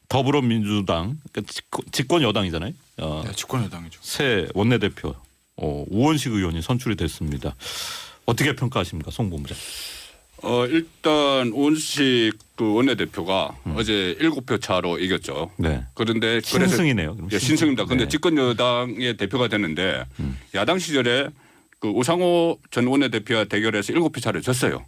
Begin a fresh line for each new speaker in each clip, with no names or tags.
더불어민주당 그러니까 집권 여당이잖아요.
네, 집권 여당이죠.
새 원내대표 우원식 의원이 선출이 됐습니다. 어떻게 평가하십니까, 송 본부장?
일단 우원식 그 원내대표가 어제 7표 차로 이겼죠.
네.
그런데
신승이네요. 그럼
예, 신승입니다. 그런데
네.
집권 여당의 대표가 됐는데 야당 시절에 그 우상호 전 원내대표와 대결해서 7표 차를 졌어요.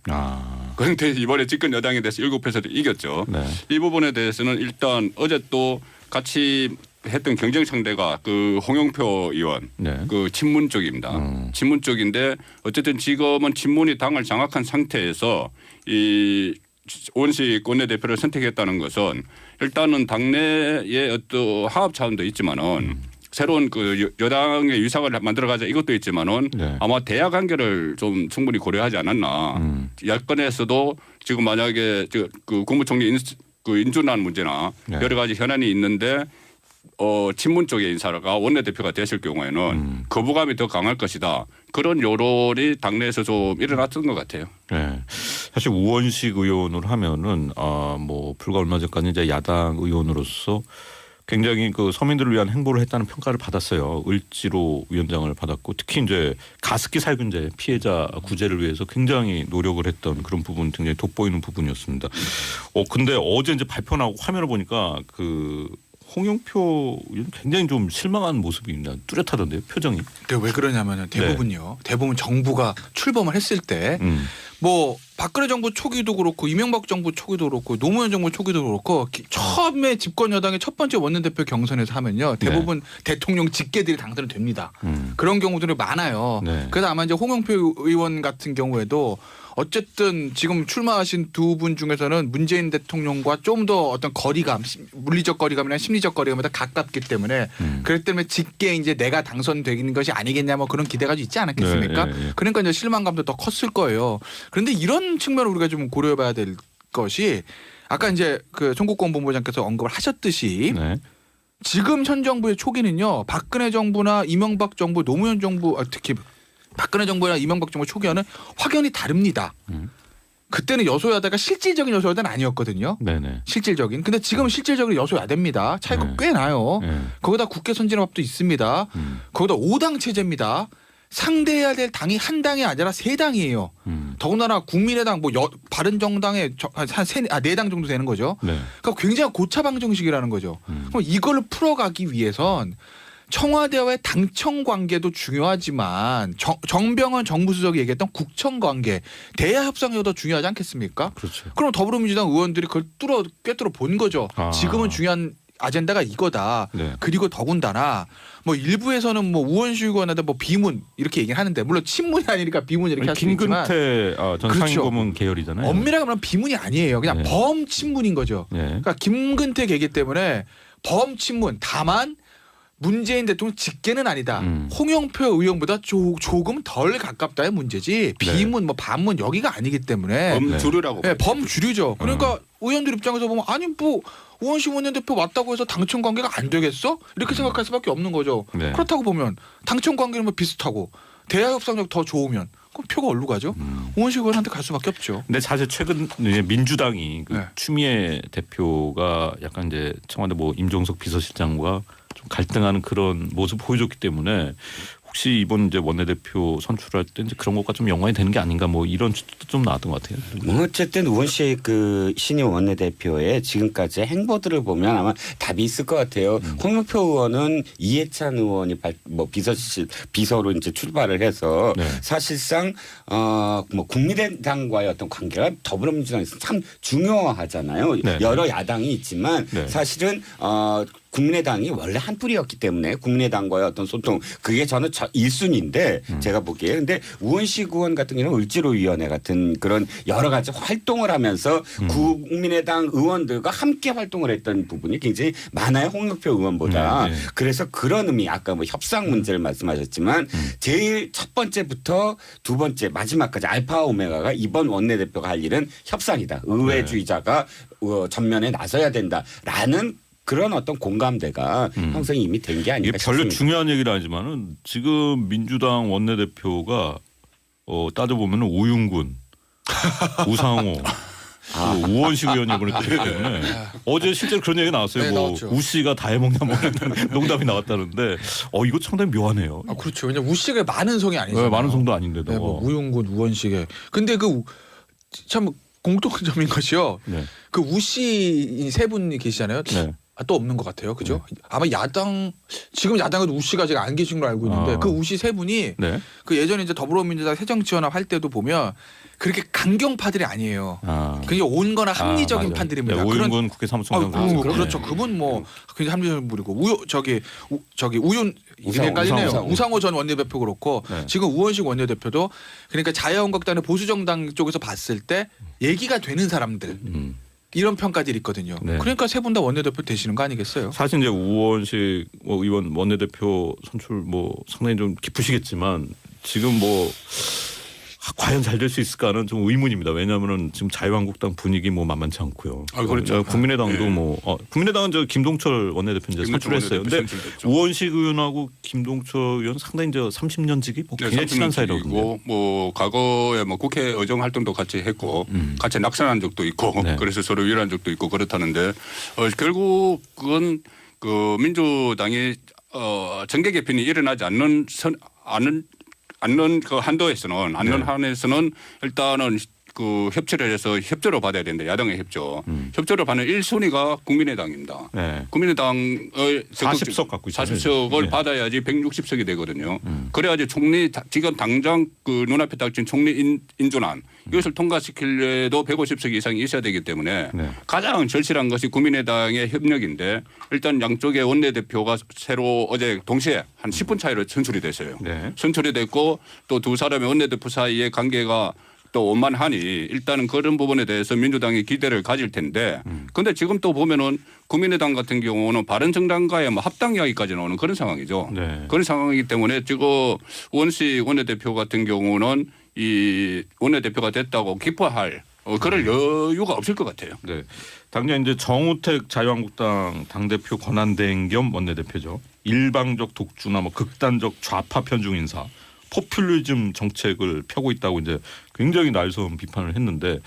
그런데 이번에 집권 여당에 대해서 7표 차를 이겼죠.
네.
이 부분에 대해서는 일단 어제 또 같이 했던 경쟁 상대가 그 홍영표 의원
네.
그 친문 쪽입니다. 친문 쪽인데 어쨌든 지금은 친문이 당을 장악한 상태에서 이 우원식 원내대표를 선택했다는 것은 일단은 당내의 어떤 화합 차원도 있지만은 새로운 그 여당의 위상을 만들어가자 이것도 있지만은
네.
아마 대화 관계를 좀 충분히 고려하지 않았나. 야권에서도 지금 만약에 그 국무총리 인준안 문제나
네.
여러 가지 현안이 있는데 친문 쪽의 인사가 원내대표가 되실 경우에는 거부감이 더 강할 것이다. 그런 여론이 당내에서 좀 일어났던 것 같아요.
네. 사실 우원식 의원을 하면은 뭐 불과 얼마 전까지 이제 야당 의원으로서 굉장히 그 서민들을 위한 행보를 했다는 평가를 받았어요. 을지로 위원장을 받았고 특히 이제 가습기 살균제 피해자 구제를 위해서 굉장히 노력을 했던 그런 부분 굉장히 돋보이는 부분이었습니다. 근데 어제 이제 발표 나오고 화면을 보니까 그 홍영표 의원 굉장히 좀 실망한 모습입니다. 뚜렷하던데요, 표정이.
근데 왜 그러냐면은 대부분요. 대부분 정부가 출범을 했을 때 뭐 박근혜 정부 초기도 그렇고 이명박 정부 초기도 그렇고 노무현 정부 초기도 그렇고 처음에 집권 여당의 첫 번째 원내대표 경선에서 하면요. 대부분 대통령 직계들이 당선이 됩니다. 그런 경우들이 많아요.
네.
그래서 아마 이제 홍영표 의원 같은 경우에도 어쨌든 지금 출마하신 두 분 중에서는 문재인 대통령과 좀 더 어떤 거리감, 물리적 거리감이나 심리적 거리감이 더 가깝기 때문에 그렇기 때문에 직계 이제 내가 당선되는 것이 아니겠냐 뭐 그런 기대가 좀 있지 않았겠습니까?
네, 네.
그러니까 이제 실망감도 더 컸을 거예요. 그런데 이런 측면을 우리가 좀 고려해봐야 될 것이 아까 이제 그 송국권 본부장께서 언급을 하셨듯이
네.
지금 현 정부의 초기는요. 박근혜 정부나 이명박 정부, 노무현 정부 특히 박근혜 정부나 이명박 정부 초기와는 확연히 다릅니다. 그때는 여소야대가 실질적인 여소야대는 아니었거든요.
네네.
실질적인. 근데 지금은 실질적으로 여소야대입니다. 차이가
네.
꽤 나요.
네.
거기다 국회 선진화법도 있습니다. 거기다 5당 체제입니다. 상대해야 될 당이 한 당이 아니라 세 당이에요. 더군다나 국민의당 뭐 바른정당에 네 당 정도 되는 거죠.
네.
그러니까 굉장히 고차방정식이라는 거죠. 그럼 이걸 풀어가기 위해선 청와대와의 당청 관계도 중요하지만 정병헌 정무수석이 얘기했던 국청 관계, 대야 협상이 더 중요하지 않겠습니까?
그렇죠.
그럼 더불어민주당 의원들이 그걸 꿰뚫어 본 거죠.
아.
지금은 중요한 아젠다가 이거다.
네.
그리고 더군다나 뭐 일부에서는 뭐 우원식 의원한테 뭐 비문 이렇게 얘기를 하는데 물론 친문이 아니니까 비문 이렇게 할 수 있지만
김근태 전
그렇죠.
상임고문 계열이잖아요.
엄밀하게 말하면 비문이 아니에요. 그냥
네.
범친문인 거죠.
네.
그러니까 김근태 계기 때문에 범친문 다만 문재인 대통령 직계는 아니다. 홍영표 의원보다 조금 덜 가깝다의 문제지 비문 뭐 반문 여기가 아니기 때문에
범주류라고.
네, 범주류죠. 그러니까 의원들 입장에서 보면 아니 뭐 우원식 원내대표 왔다고 해서 당청 관계가 안 되겠어? 이렇게 생각할 수밖에 없는 거죠.
네.
그렇다고 보면 당청 관계는 뭐 비슷하고 대화 협상력 더 좋으면 그럼 표가 어디로 가죠? 우원식 의원한테 갈 수밖에 없죠.
근데 사실 최근 민주당이 그
네.
추미애 대표가 약간 이제 청와대 뭐 임종석 비서실장과 좀 갈등하는 그런 모습 보여줬기 때문에 혹시 이번 이제 원내대표 선출할 때 이제 그런 것과 좀 연관이 되는 게 아닌가 뭐 이런 추측도 좀 나왔던 것 같아요.
뭐 어쨌든 우원식 그 신임 원내대표의 지금까지의 행보들을 보면 아마 답이 있을 것 같아요. 홍영표 의원은 이해찬 의원이 뭐 비서로 이제 출발을 해서
네.
사실상 뭐 국민의당과의 어떤 관계가 더불어민주당에서 참 중요하잖아요.
네.
여러 야당이 있지만
네.
사실은 국민의당이 원래 한 뿌리였기 때문에 국민의당과의 어떤 소통 그게 저는 1순위인데 제가 보기에 근데 우원식 의원 같은 경우는 을지로위원회 같은 그런 여러 가지 활동을 하면서 국민의당 의원들과 함께 활동을 했던 부분이 굉장히 많아요. 홍영표 의원보다.
네.
그래서 그런 의미 아까 뭐 협상 문제를 말씀하셨지만 제일 첫 번째부터 두 번째 마지막까지 알파와 오메가가 이번 원내대표가 할 일은 협상이다. 의회주의자가 전면에 나서야 된다라는 그런 어떤 공감대가 형성이 이미 된 게 아닌가
이게 별로
싶습니다.
중요한 얘기는 아니지만은 지금 민주당 원내대표가 따져보면 우윤군, 우상호, 그 우원식 의원이 보냈기 때문에 어제 실제로 그런 얘기 나왔어요.
네,
뭐
나왔죠.
우씨가 다 해먹냐 뭐 이런 농담이 나왔다는데 이거 상당히 묘하네요.
아, 그렇죠. 왜냐면 우씨가 많은 성이 아니잖아요.
네, 많은 성도 아닌데도.
네, 뭐 우용군, 우원식에. 근데 그 참 공통점인 것이요.
네.
그 우씨 세 분이 계시잖아요.
네.
또 없는 것 같아요. 그죠? 아마 야당 지금 야당에도 우씨가 제가 안 계신 걸로 알고 있는데 그 우씨 세 분이
네.
그 예전에 이제 더불어민주당 새정치연합 할 때도 보면 그렇게 강경파들이 아니에요. 그냥 온거나 합리적인
맞아요.
판들입니다.
네, 오윤근 국회 사무총장.
그렇죠. 그분 뭐 굉장히 합리적인 분이고 저기 우윤 이름 헷갈리네요. 우상호 전 원내대표 그렇고
네.
지금 우원식 원내대표도 그러니까 자유한국당의 보수정당 쪽에서 봤을 때 얘기가 되는 사람들 이런 평가들이 있거든요.
네.
그러니까 세 분 다 원내대표 되시는 거 아니겠어요?
사실 이제 우원식 의원 원내대표 선출 뭐 상당히 좀 기쁘시겠지만 지금 뭐 과연 잘 될 수 있을까는 좀 의문입니다. 왜냐하면은 지금 자유한국당 분위기 뭐 만만치 않고요.
그렇죠.
국민의당도
네.
뭐 국민의당은 저 김동철 원내대표 이제 선출했어요. 근데 우원식 의원하고 김동철 의원 상당히 이제 30년 지기 뭐 굉장히 친한 사이라고.
뭐 과거에 뭐 국회 의정 활동도 같이 했고 같이 낙선한 적도 있고
네.
그래서 서로 위로한 적도 있고 그렇다는데 결국 그건 그 민주당이 정계 개편이 일어나지 않는 그 한도에서는 한에서는 일단은 그 협치를 해서 협조를 받아야 된다. 야당의 협조. 협조를 받는 1순위가 국민의당입니다.
네.
국민의당의
40석 갖고 있잖아요.
40석을
네.
받아야지 160석이 되거든요. 그래야지 총리 지금 당장 그 눈앞에 닥친 총리 인준안 이것을 통과시키려도 150석 이상이 있어야 되기 때문에
네.
가장 절실한 것이 국민의당의 협력인데 일단 양쪽의 원내대표가 새로 어제 동시에 한 10분 차이로 선출이 됐어요.
네.
선출이 됐고 또 두 사람의 원내대표 사이의 관계가 또 원만하니 일단은 그런 부분에 대해서 민주당이 기대를 가질 텐데 그런데 지금 또 보면은 국민의당 같은 경우는 바른정당과의 뭐 합당 이야기까지 나오는 그런 상황이죠.
네.
그런 상황이기 때문에 지금 원식 원내대표 같은 경우는 이 원내대표가 됐다고 기뻐할 그럴 여유가 없을 것 같아요.
네. 당장 이제 정우택 자유한국당 당대표 권한대행 겸 원내대표죠. 일방적 독주나 뭐 극단적 좌파 편중 인사, 포퓰리즘 정책을 펴고 있다고 이제 굉장히 날선 비판을 했는데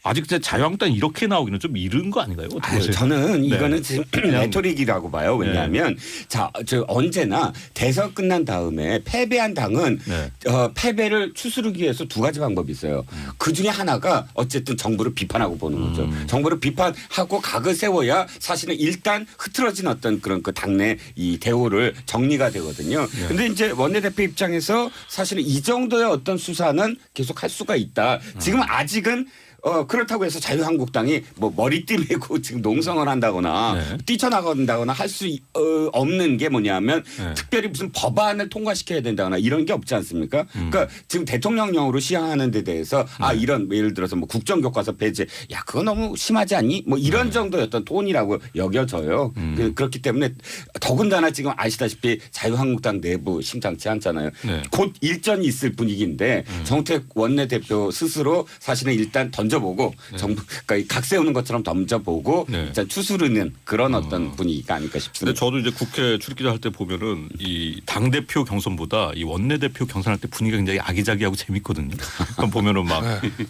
아직 이제 자유한국당이 이렇게 나오기는 좀 이른 거 아닌가요? 어떻게 보세요?
저는
네.
이거는 지금 레토릭이라고 봐요. 왜냐하면 저 언제나 대선 끝난 다음에 패배한 당은
네.
패배를 추스르기 위해서 두 가지 방법이 있어요. 그 중에 하나가 어쨌든 정부를 비판하고 보는 거죠. 정부를 비판하고 각을 세워야 사실은 일단 흐트러진 어떤 그런 그 당내 이 대우를 정리가 되거든요. 그런데 이제 원내대표 입장에서 사실은 이 정도의 어떤 수사는 계속 할 수가 있다. 지금 아직은 그렇다고 해서 자유한국당이 뭐 머리띠 메고 지금 농성을 한다거나
네.
뛰쳐나간다거나 할 수 없는 게 뭐냐면
네.
특별히 무슨 법안을 통과시켜야 된다거나 이런 게 없지 않습니까? 그러니까 지금 대통령령으로 시행하는 데 대해서 이런 예를 들어서 뭐 국정교과서 배제 그거 너무 심하지 않니? 뭐 이런 정도의 어떤 톤이라고 여겨져요. 그렇기 때문에 더군다나 지금 아시다시피 자유한국당 내부 심상치 않잖아요.
네.
곧 일전이 있을 분위기인데 정우택 원내대표 스스로 사실은 일단 던져보고 정부 그러니까 각 세우는 것처럼 던져보고
네.
일단 추스르는 그런 어떤 분위기가 아닐까
근데
싶습니다.
저도 이제 국회 출입기자 할 때 보면은 이 당대표 경선보다 이 원내대표 경선할 때 분위기가 굉장히 아기자기하고 재밌거든요. 그럼 보면은 막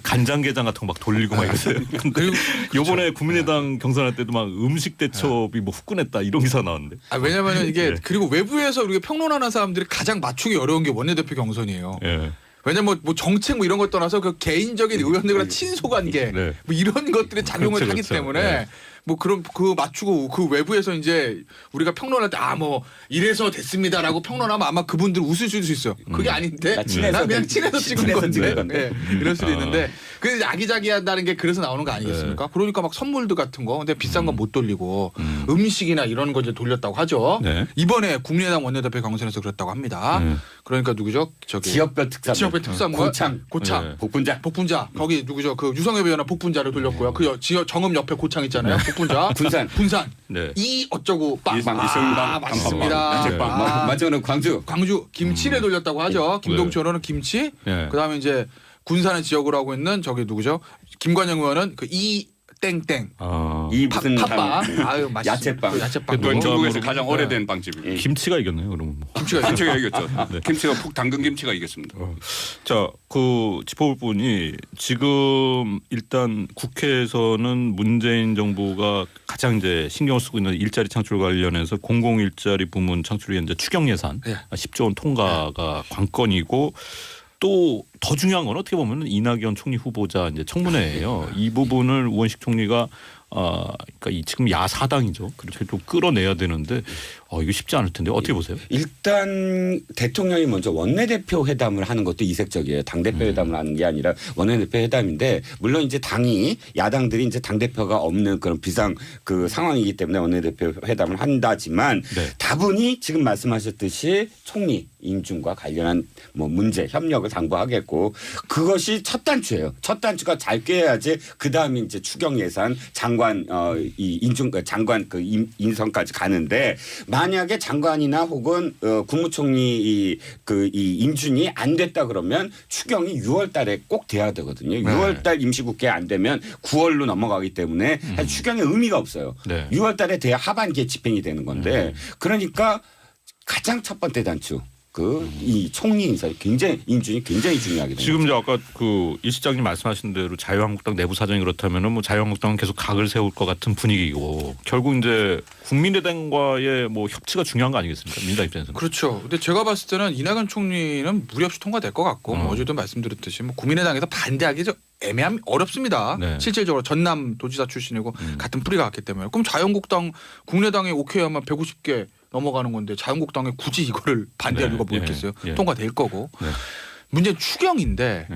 간장게장 같은 거 막 돌리고 막 이러세요. 근데 요번에 국민의당 경선할 때도 막 음식 대첩이 뭐 후끈했다 이런 기사 나왔는데.
왜냐하면 이게
네.
그리고 외부에서 우리가 평론하는 사람들이 가장 맞추기 어려운 게 원내대표 경선이에요.
예.
왜냐면 뭐 정책 뭐 이런 것 떠나서 그 개인적인 의원들과 친소관계
네.
뭐 이런 것들이 작용을
그렇죠,
하기
그렇죠.
때문에
네.
뭐 그런 그 맞추고 그 외부에서 이제 우리가 평론할 때 뭐 이래서 됐습니다라고 평론하면 아마 그분들 웃을 수도 있어요. 그게 아닌데
나 친해서
난 그냥
된-
친해서 찍은
친해서
건데.
찍은 건데.
이럴 수도 있는데 그 이제 아기자기하다는 게 그래서 나오는 거 아니겠습니까? 그러니까 막 선물들 같은 거 근데 비싼 건 못 돌리고 음식이나 이런 거 이제 돌렸다고 하죠.
네.
이번에 국민의당 원내대표 경선에서 그랬다고 합니다. 그러니까 누구죠? 저기
지역별 특산
지역별 특산물
고창
네.
복분자
복분자 거기 누구죠? 그 유성엽 의원은 복분자를 돌렸고요. 그 지역 정읍 옆에 고창 있잖아요. 복분자
군산
네.
이 어쩌고 빵
이성당
맛있습니다.
단팥빵.
마지막으로 광주
광주 김치를 돌렸다고 하죠. 김동철 의원은 김치.
네.
그다음에 이제 군산의 지역으로 하고 있는 저기 누구죠? 김관영 의원은 그 이 땡땡.
이 무슨
팥빵. 아유 맛있어.
야채빵.
야채빵.
그건 중국에서
농담으로-
가장 오래된 빵집입니다.
김치가 이겼네요. 그러면 뭐.
김치가 이겼죠. 김치가 푹 담근 김치가 이겼습니다.
자, 그 짚어볼 분이 지금 일단 국회에서는 문재인 정부가 가장 이제 신경을 쓰고 있는 일자리 창출 관련해서 공공일자리 부문 창출 위한 이제 추경 예산
예.
10조 원 통과가 관건이고 또 더 중요한 건 어떻게 보면 이낙연 총리 후보자 이제 청문회예요. 이 부분을 우원식 총리가 그러니까 이 지금 야사당이죠. 그렇게 좀 끌어내야 되는데 이거 쉽지 않을 텐데 어떻게 보세요?
일단 대통령이 먼저 원내대표 회담을 하는 것도 이색적이에요. 당대표 회담을 하는 게 아니라 원내대표 회담인데 물론 이제 당이 야당들이 이제 당대표가 없는 그런 비상 그 상황이기 때문에 원내대표 회담을 한다지만
네.
다분히 지금 말씀하셨듯이 총리 임준과 관련한 뭐 문제 협력을 당부하겠고 그것이 첫 단추예요. 첫 단추가 잘 꿰야지 그 다음에 이제 추경 예산 장관 이 인준 장관 그 인선까지 가는데 만약에 장관이나 혹은 국무총리 이 인준이 안 됐다 그러면 추경이 6월달에 꼭 돼야 되거든요. 6월달 임시국회 안 되면 9월로 넘어가기 때문에 사실 추경의 의미가 없어요.
네.
6월달에 돼야 하반기에 집행이 되는 건데 그러니까 가장 첫 번째 단추. 이 총리 인사이 굉장히 인준이 굉장히 중요하게 됩니다.
지금 이제 아까 그 이 시장님 말씀하신 대로 자유한국당 내부 사정이 그렇다면은 뭐 자유한국당은 계속 각을 세울 것 같은 분위기고 결국 이제 국민의당과의 뭐 협치가 중요한 거 아니겠습니까? 민주당 입장에서는.
그렇죠. 근데 제가 봤을 때는 이낙연 총리는 무리 없이 통과될 것 같고 뭐 어제도 말씀드렸듯이 뭐 국민의당에서 반대하기 좀 어렵습니다.
네.
실질적으로 전남 도지사 출신이고 같은 뿌리가 같기 때문에. 그럼 자유한국당 국내당에 오케이 하면 150개 넘어가는 건데 자유한국당에 굳이 이거를 반대할
네.
이유가 뭐 있겠어요.
예.
통과될 거고.
네.
문제는 추경인데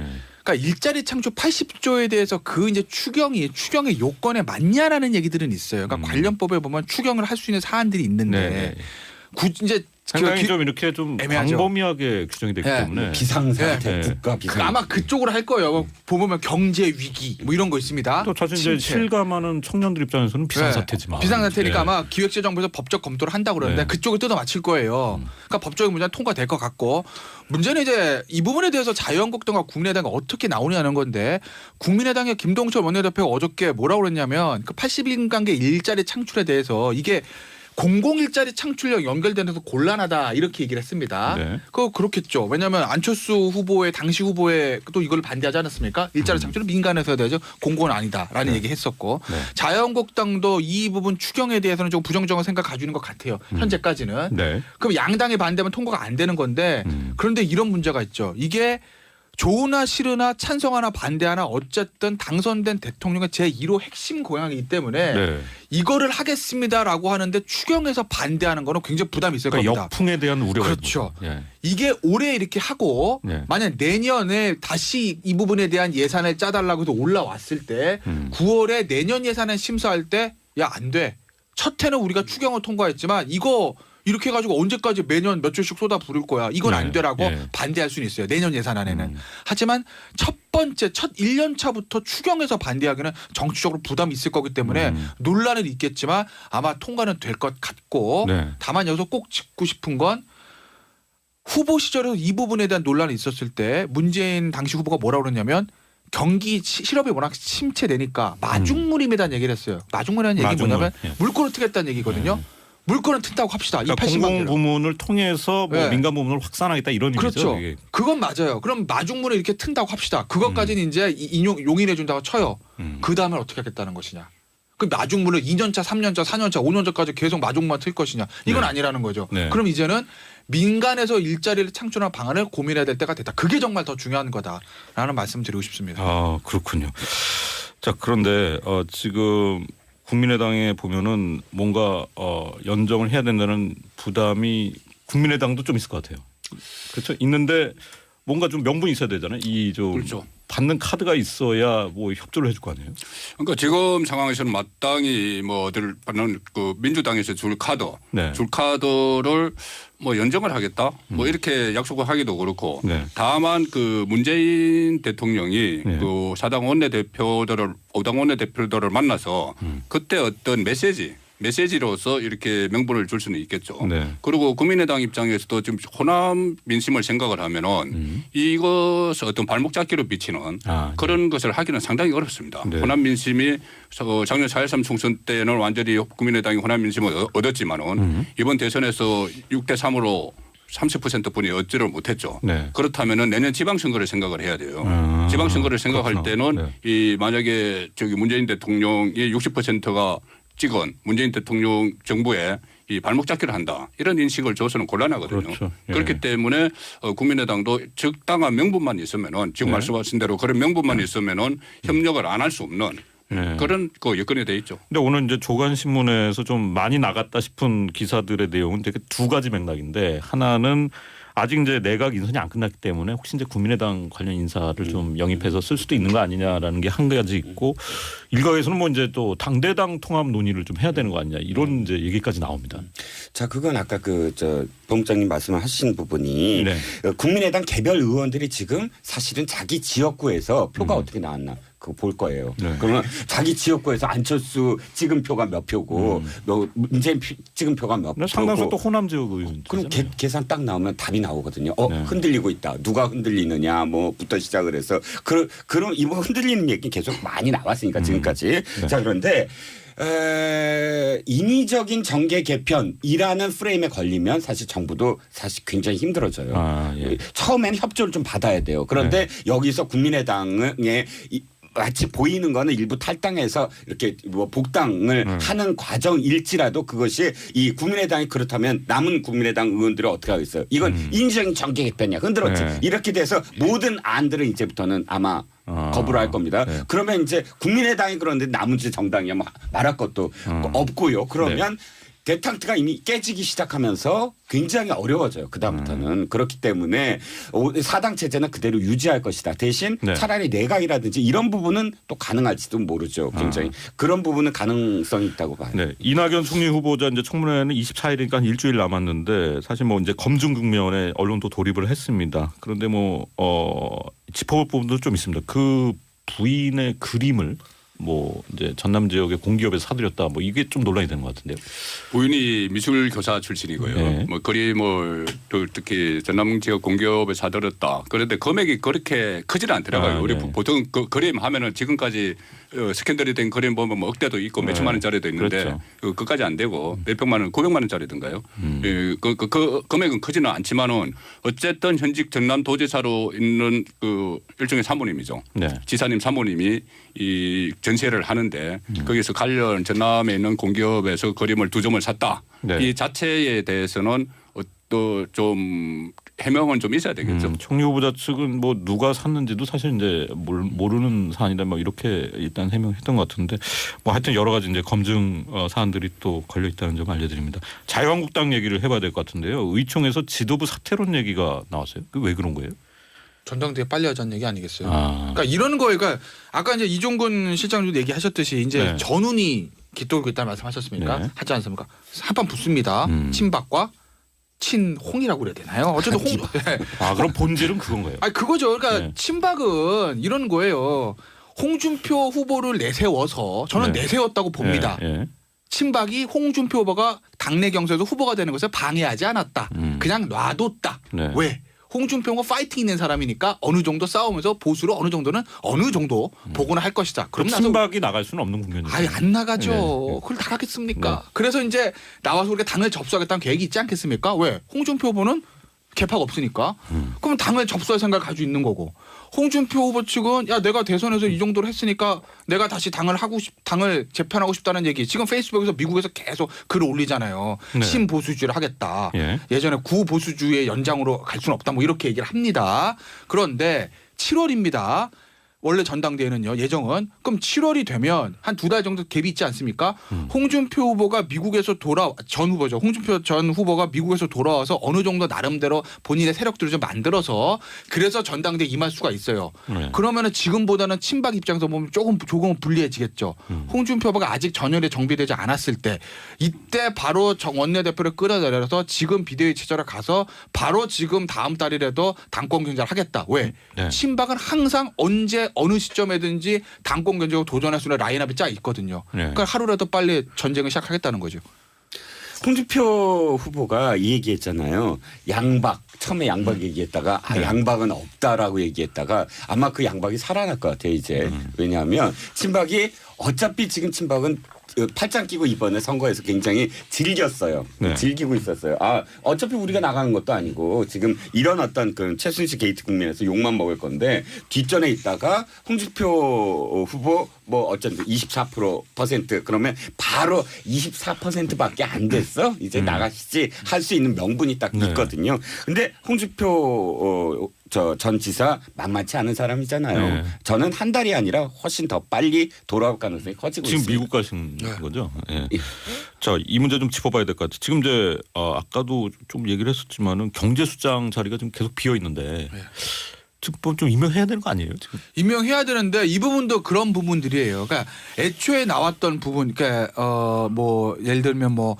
그러니까 일자리 창출 80조에 대해서 그 이제 추경의 요건에 맞냐라는 얘기들은 있어요. 그러니까 관련법에 보면 추경을 할 수 있는 사안들이 있는데
네.
이제
상당히 좀 이렇게 좀
애매하죠.
광범위하게 규정이 되기
네.
때문에
비상사태,
네.
국가 비상.
아마 그쪽으로 할 거예요. 보면 경제 위기 뭐 이런 거 있습니다.
또 사실 이제
침체.
실감하는 청년들 입장에서는 비상사태지만
비상사태니까
예.
아마 기획재정부에서 법적 검토를 한다고 그러는데
네.
그쪽을 뜯어 맞힐 거예요. 그러니까 법적인 문제는 통과될 것 같고 문제는 이제 이 부분에 대해서 자유한국당과 국민의당이 어떻게 나오냐는 건데 국민의당의 김동철 원내대표가 어저께 뭐라고 그랬냐면 그 80인간계 일자리 창출에 대해서 이게 공공일자리 창출력 연결되면서 곤란하다 이렇게 얘기를 했습니다.
네.
그렇겠죠. 왜냐하면 안철수 후보의 당시 후보에 또 이걸 반대하지 않았습니까? 일자리 창출은 민간에서 해야 되죠. 공공은 아니다라는 얘기 했었고
네.
자유한국당도 이 부분 추경에 대해서는 좀 부정적인 생각 가지고 있는 것 같아요. 현재까지는.
네.
그럼 양당이 반대하면 통과가 안 되는 건데 그런데 이런 문제가 있죠. 이게 좋으나 싫으나 찬성하나 반대하나 어쨌든 당선된 대통령의 제1호 핵심 공약이기 때문에
네.
이거를 하겠습니다라고 하는데 추경에서 반대하는 거는 굉장히 부담이 있을
그러니까
겁니다.
역풍에 대한 우려가
그렇죠.
있는 거죠. 예.
이게 올해 이렇게 하고
네.
만약 내년에 다시 이 부분에 대한 예산을 짜달라고 해서 올라왔을 때 9월에 내년 예산을 심사할 때 야, 안 돼. 첫 해는 우리가 추경을 통과했지만 이거 이렇게 해가지고 언제까지 매년 몇 조씩 쏟아 부을 거야. 이건
네.
안 되라고
예.
반대할 수는 있어요. 내년 예산안에는. 하지만 첫 1년 차부터 추경에서 반대하기는 정치적으로 부담이 있을 거기 때문에 논란은 있겠지만 아마 통과는 될 것 같고
네.
다만 여기서 꼭 짚고 싶은 건 후보 시절에 이 부분에 대한 논란이 있었을 때 문재인 당시 후보가 뭐라고 그랬냐면 경기 실업이 워낙 침체되니까 마중물임에 대한 얘기를 했어요. 마중물이라는 얘기
마중물.
뭐냐면
예.
물꼬를 트겠다는 얘기거든요. 물꼬는 튼다고 합시다. 이
그러니까
80만
공공
개로.
부문을 통해서 뭐
네.
민간 부문을 확산하겠다 이런
그렇죠.
의미죠. 이게.
그건 맞아요. 그럼 마중물을 이렇게 튼다고 합시다. 그것까지는 이제 용인해 준다고 쳐요. 그 다음에 어떻게 하겠다는 것이냐. 그 마중물을 2년차, 3년차, 4년차, 5년차까지 계속 마중만 틀 것이냐. 이건
네.
아니라는 거죠.
네.
그럼 이제는 민간에서 일자리를 창출하는 방안을 고민해야 될 때가 됐다. 그게 정말 더 중요한 거다라는 말씀 드리고 싶습니다.
아 그렇군요. 자 그런데 지금 국민의당에 보면은 뭔가 연정을 해야 된다는 부담이 국민의당도 좀 있을 것 같아요. 그렇죠. 있는데 뭔가 좀 명분이 있어야 되잖아요. 이 좀
그렇죠.
받는 카드가 있어야 뭐 협조를 해줄 거 아니에요.
그러니까 지금 상황에서는 마땅히 뭐 어디를 받는 그 민주당에서 줄 카드,
네.
줄 카드를 뭐 연정을 하겠다, 뭐 이렇게 약속을 하기도 그렇고.
네.
다만 그 문재인 대통령이
네.
그 4당 원내대표들을 5당 원내대표들을 만나서 그때 어떤 메시지, 메시지로서 이렇게 명분을 줄 수는 있겠죠.
네.
그리고 국민의당 입장에서도 지금 호남 민심을 생각을 하면은 이것을 어떤 발목 잡기로 비치는 그런 것을 하기는 상당히 어렵습니다.
네.
호남 민심이 작년 4.13 총선 때는 완전히 국민의당이 호남 민심을 얻었지만은 이번 대선에서 6대 3으로 30%뿐이 얻지를 못했죠.
네.
그렇다면은 내년 지방선거를 생각을 해야 돼요. 지방선거를 생각할
그렇구나.
때는 이 만약에 저기 문재인 대통령이 60%가 찍은 문재인 대통령 정부에 이 발목 잡기를 한다 이런 인식을 줘서는 곤란하거든요.
그렇죠. 예.
그렇기 때문에 국민의당도 적당한 명분만 있으면은 지금
네.
말씀하신 대로 그런 명분만 있으면은 협력을 안 할 수 없는
네.
그런 그 여건이 돼 있죠.
근데 오늘 이제 조간신문에서 좀 많이 나갔다 싶은 기사들의 내용은 되게 두 가지 맥락인데 하나는 아직 이제 내각 인선이 안 끝났기 때문에 혹시 이제 국민의당 관련 인사를 좀 영입해서 쓸 수도 있는 거 아니냐라는 게 한 가지 있고 일각에서는 뭐 이제 또 당대당 통합 논의를 좀 해야 되는 거 아니냐 이런 이제 얘기까지 나옵니다.
자, 그건 아까 본부장님 말씀하신 부분이
네.
국민의당 개별 의원들이 지금 사실은 자기 지역구에서 표가 어떻게 나왔나 그거 볼 거예요.
네.
그러면 자기 지역구에서 안철수 찍은 표가 몇 표고 문재인 찍은 표가 몇
근데
표고
상당수 또 호남 지역 의원.
그럼 계산 딱 나오면 답이 나오거든요.
네.
흔들리고 있다. 누가 흔들리느냐 뭐부터 시작을 해서 그럼 이번 흔들리는 얘기 계속 많이 나왔으니까 지금까지.
네.
자, 그런데 인위적인 정계 개편이라는 프레임에 걸리면 사실 정부도 사실 굉장히 힘들어져요.
예.
처음에는 협조를 좀 받아야 돼요. 그런데 여기서 국민의당의 마치 보이는 거는 일부 탈당해서 이렇게 뭐 복당을 하는 과정일지라도 그것이 이 국민의당이 그렇다면 남은 국민의당 의원들이 어떻게 하겠어요? 이건 인위적인 정계 개편이야. 흔들었지.
네.
이렇게 돼서 모든 안들은 이제부터는 아마 거부를 할 겁니다.
네.
그러면 이제 국민의당이 그런데 나머지 정당이야 뭐 말할 것도 없고요. 그러면 대탕트가 이미 깨지기 시작하면서 굉장히 어려워져요. 그다음부터는. 그렇기 때문에 4당 체제는 그대로 유지할 것이다. 대신
네.
차라리 내각이라든지 이런 부분은 또 가능할지도 모르죠. 굉장히. 그런 부분은 가능성이 있다고 봐요.
네. 이낙연 총리 후보자 이제 청문회는 24일이니까 일주일 남았는데 사실 뭐 이제 검증 국면에 언론도 돌입을 했습니다. 그런데 뭐 짚어볼 부분도 좀 있습니다. 그 부인의 그림을 뭐 이제 전남 지역의 공기업에 사들였다. 뭐 이게 좀 논란이 되는 것 같은데요.
부인이 미술 교사 출신이고요.
네.
뭐 그림을 또 특히 전남 지역 공기업에 사들였다. 그런데 금액이 그렇게 크지는 않더라고요. 우리
네.
보통 그 그림 하면은 지금까지 스캔들이 된 그림 보면 뭐 억대도 있고
네.
몇천만 원짜리도 있는데
그렇죠.
그까지 안 되고 몇백만 원, 900만 원짜리든가요. 그 금액은 크지는 않지만은 어쨌든 현직 전남도지사로 있는 그 일종의 사모님이죠.
네.
지사님 사모님이 이 전세를 하는데 거기서 관련 전남에 있는 공기업에서 그림을 2점을 샀다.
네.
이 자체에 대해서는 또 좀 해명은 좀 있어야 되겠죠.
총리 후보자 측은 뭐 누가 샀는지도 사실 이제 모르는 사안이다 뭐 이렇게 일단 해명했던 것 같은데 뭐 하여튼 여러 가지 이제 검증 사안들이 또 걸려 있다는 점 알려드립니다. 자유한국당 얘기를 해봐야 될 것 같은데요. 의총에서 지도부 사퇴론 얘기가 나왔어요. 그 왜 그런 거예요?
전당대회 빨리 하자는 얘기 아니겠어요.
아.
그러니까 이런 거에 그러니까 아까 이제 이종근 실장님도 얘기하셨듯이 이제
네.
전운이 깃돌고 있다는 말씀하셨습니까?
네.
하지 않습니까? 한판 붙습니다. 친박과 친홍이라고 그래야 되나요? 어쨌든 홍. 네.
아 그럼 본질은 그건 거예요.
아니 그거죠. 그러니까
네.
친박은 이런 거예요. 홍준표 후보를 내세워서 저는
네.
내세웠다고 봅니다.
예, 예.
친박이 홍준표 후보가 당내 경선에서 후보가 되는 것을 방해하지 않았다. 그냥 놔뒀다.
네.
왜? 홍준표가 파이팅 있는 사람이니까 어느 정도 싸우면서 보수로 어느 정도는 어느 정도 보고는 할 것이다.
그럼
나서
친박이 나갈 수는 없는 국면이죠.
아예 안 나가죠.
네.
그걸 나가겠습니까?
네.
그래서 이제 나와서 우리가 당을 접수하겠다는 계획이 있지 않겠습니까? 왜? 홍준표 후보는 개파가 없으니까. 그러면 당을 접수할 생각을 가지고 있는 거고. 홍준표 후보 측은 야 내가 대선에서 이 정도로 했으니까 내가 다시 당을 재편하고 싶다는 얘기. 지금 페이스북에서 미국에서 계속 글을 올리잖아요.
네.
신보수주의를 하겠다.
예.
예전에 구보수주의의 연장으로 갈 수는 없다. 뭐 이렇게 얘기를 합니다. 그런데 7월입니다. 원래 전당대회는요. 예정은. 그럼 7월이 되면 한 2달 정도 갭이 있지 않습니까? 홍준표 후보가 미국에서 전 후보죠. 홍준표 전 후보가 미국에서 돌아와서 어느 정도 나름대로 본인의 세력들을 좀 만들어서 그래서 전당대회 임할 수가 있어요.
네.
그러면은 지금보다는 친박 입장에서 보면 조금은 불리해지겠죠. 홍준표 후보가 아직 전열이 정비되지 않았을 때 이때 바로 원내대표를 끌어내려서 지금 비대위 체제로 가서 바로 지금 다음 달이라도 당권 경쟁을 하겠다. 왜?
네.
친박은 항상 언제 어느 시점에든지 당권 견제하고 도전할 수 있는 라인업이 짜 있거든요.
네.
그러니까 하루라도 빨리 전쟁을 시작하겠다는 거죠.
홍준표 후보가 이 얘기했잖아요. 양박 처음에 양박 얘기했다가
네.
양박은 없다라고 얘기했다가 아마 그 양박이 살아날 것 같아요 이제. 왜냐하면 친박이 어차피 지금 친박은 팔짱 끼고 이번에 선거에서 굉장히 즐겼어요.
네.
즐기고 있었어요. 아 어차피 우리가 나가는 것도 아니고 지금 이런 어떤 그 최순실 게이트 국면에서 욕만 먹을 건데 뒷전에 있다가 홍준표 후보 뭐 어쩐지 24% 그러면 바로 24%밖에 안 됐어. 이제 나가시지 할 수 있는 명분이 딱
네.
있거든요. 근데 홍준표 전 지사 만만치 않은 사람이잖아요.
네.
저는 한 달이 아니라 훨씬 더 빨리 돌아올 가능성이 커지고
지금
있습니다.
미국 가신 거죠? 예. 자, 이 문제 좀 짚어봐야 될 것 같아요. 지금 이제 아까도 좀 얘기를 했었지만은 경제수장 자리가 지금 계속 비어 있는데 지금 뭐좀 임명해야 되는 거 아니에요? 지금?
임명해야 되는데 이 부분도 그런 부분들이에요. 그러니까 애초에 나왔던 부분, 그러니까 뭐 예를 들면 뭐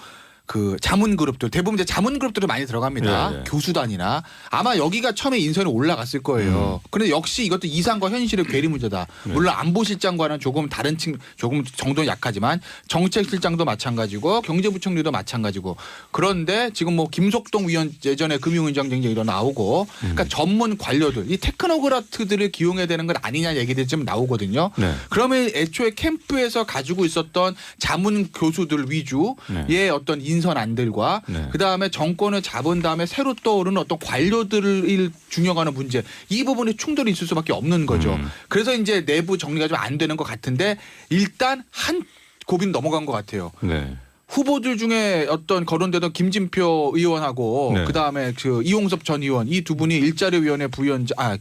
그 자문 그룹들 대부분 이제 자문 그룹들이 많이 들어갑니다.
네, 네.
교수단이나 아마 여기가 처음에 인선이 올라갔을 거예요. 그런데 역시 이것도 이상과 현실의 괴리 문제다. 물론 안보실장과는 조금 다른 조금 정도는 약하지만 정책실장도 마찬가지고 경제부총리도 마찬가지고 그런데 지금 뭐 김석동 위원 예전에 금융위원장 얘기도 나오고 그러니까 전문 관료들 이 테크노크라트들을 기용해야 되는 건 아니냐 얘기들이 좀 나오거든요.
네.
그러면 애초에 캠프에서 가지고 있었던 자문 교수들 위주의 어떤 인선안들과
네.
그다음에 정권을 잡은 다음에 새로 떠오르는 어떤 관료들을 중용하는 문제 이 부분에 충돌이 있을 수밖에 없는 거죠. 그래서 이제 내부 정리가 좀 안 되는 것 같은데 일단 한 고비는 넘어간 것 같아요.
네.
후보들 중에 어떤 거론되던 김진표 의원하고
네.
그다음에 그 이용섭 전 의원 이 두 분이 일자리위원회 부위원장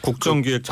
국정기획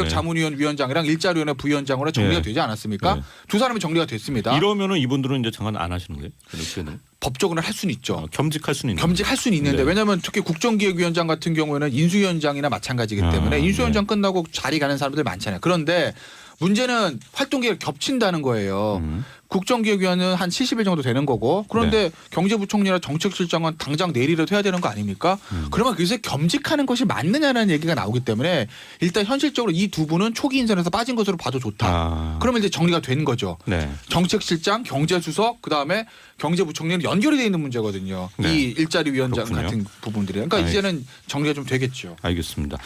자문위원 위원장이랑 일자리위원회 부위원장으로 정리가
네.
되지 않았습니까?
네.
두 사람이 정리가 됐습니다.
이러면은 이분들은 이제 장관 안 하시는 거예요? 그렇게는?
법적으로는 할 수는 있죠.
겸직할 수는 있는.
겸직할 수는 있는데
네.
왜냐하면 특히 국정기획위원장 같은 경우에는 인수위원장이나 마찬가지이기 때문에 인수위원장 끝나고 자리 가는 사람들 많잖아요. 그런데 문제는 활동기획 겹친다는 거예요. 국정기획위원은 한 70일 정도 되는 거고 그런데 경제부총리나 정책실장은 당장 내일이라도 해야 되는 거 아닙니까? 그러면 그래서 겸직하는 것이 맞느냐라는 얘기가 나오기 때문에 일단 현실적으로 이 두 분은 초기 인선에서 빠진 것으로 봐도 좋다. 그러면 이제 정리가 된 거죠.
네.
정책실장, 경제수석, 그다음에 경제부총리는 연결이 돼 있는 문제거든요.
네.
이 일자리위원장
그렇군요.
같은 부분들이. 그러니까 이제는 정리가 좀 되겠죠.
알겠습니다.